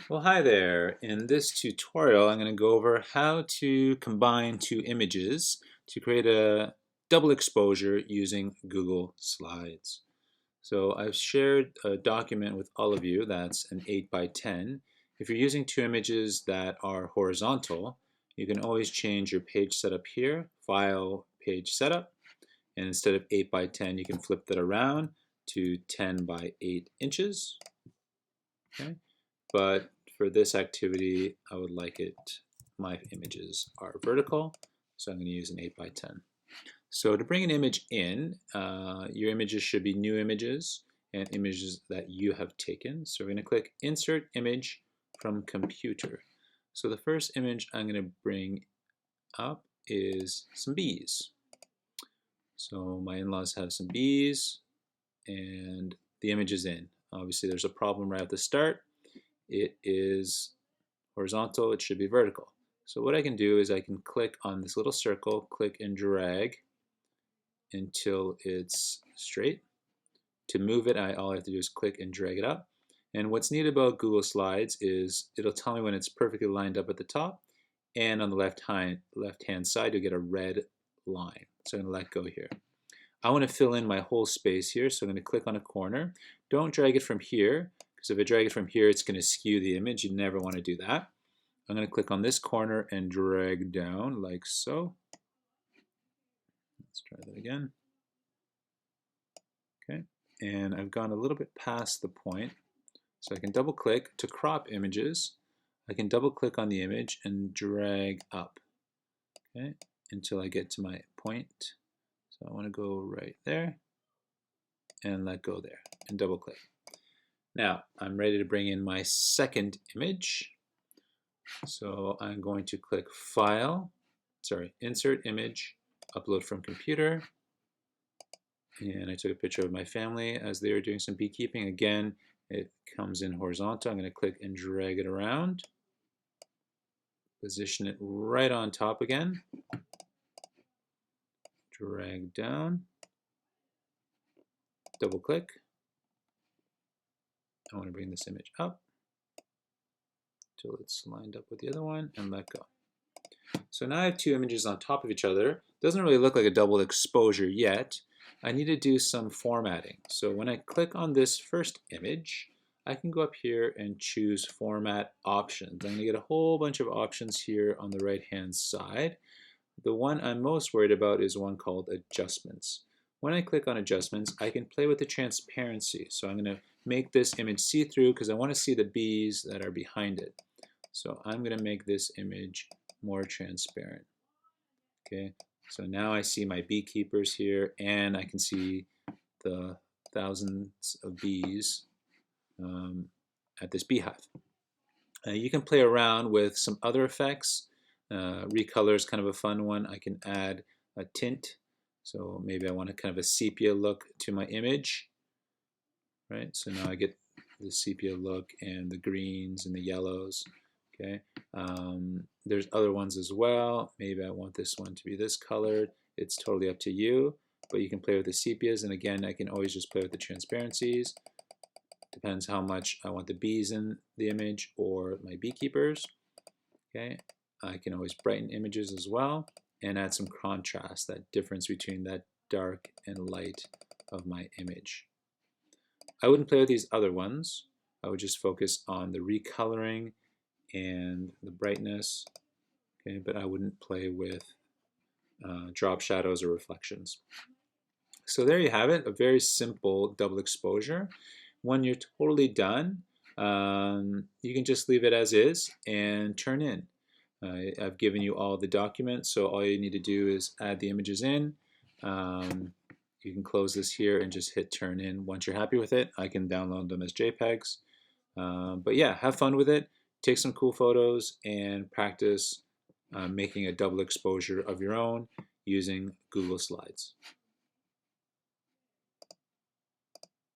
Well, hi there. In this tutorial, I'm going to go over how to combine two images to create a double exposure using Google Slides. So I've shared a document with all of you that's an 8 by 10. If you're using two images that are horizontal, you can always change your page setup here, File, Page Setup, and instead of 8 by 10, you can flip that around to 10 by 8 inches. Okay? But for this activity, I would like it, my images are vertical, so I'm going to use an 8 by 10. So to bring an image in, your images should be new images and images that you have taken. So we're going to click Insert Image from Computer. So the first image I'm going to bring up is some bees. So my in-laws have some bees and the image is in. Obviously there's a problem right at the start. It is horizontal, it should be vertical. So what I can do is I can click on this little circle, click and drag until it's straight. To move it, all I have to do is click and drag it up. And what's neat about Google Slides is it'll tell me when it's perfectly lined up at the top, and on the left-hand side, you'll get a red line. So I'm going to let go here. I want to fill in my whole space here, so I'm going to click on a corner. Don't drag it from here, because if I drag it from here, it's going to skew the image. You never want to do that. I'm going to click on this corner and drag down like so. Let's try that again. Okay, and I've gone a little bit past the point, so I can double click to crop images. I can double click on the image and drag up, okay, until I get to my point. So I want to go right there and let go there and double click. Now I'm ready to bring in my second image. So I'm going to click Insert Image, Upload from Computer. And I took a picture of my family as they were doing some beekeeping. Again, it comes in horizontal. I'm going to click and drag it around. Position it right on top again. Drag down. Double click. I want to bring this image up until it's lined up with the other one and let go. So now I have two images on top of each other. Doesn't really look like a double exposure yet. I need to do some formatting. So when I click on this first image, I can go up here and choose Format Options. I'm going to get a whole bunch of options here on the right-hand side. The one I'm most worried about is one called Adjustments. When I click on Adjustments, I can play with the transparency. So I'm going to make this image see-through because I want to see the bees that are behind it. So I'm going to make this image more transparent. Okay. So now I see my beekeepers here, and I can see the thousands of bees at this beehive. You can play around with some other effects. Recolor is kind of a fun one. I can add a tint. So maybe I want a kind of a sepia look to my image. Right? So now I get the sepia look and the greens and the yellows. Okay. There's other ones as well. Maybe I want this one to be this colored. It's totally up to you, but you can play with the sepias, and again, I can always just play with the transparencies. Depends how much I want the bees in the image or my beekeepers. Okay. I can always brighten images as well and add some contrast, that difference between that dark and light of my image. I wouldn't play with these other ones. I would just focus on the recoloring and the brightness, okay, but I wouldn't play with drop shadows or reflections. So there you have it, a very simple double exposure. When you're totally done, you can just leave it as is and turn in. I've given you all the documents, so all you need to do is add the images in. You can close this here and just hit turn in. Once you're happy with it, I can download them as JPEGs. But yeah, have fun with it. Take some cool photos and practice making a double exposure of your own using Google Slides.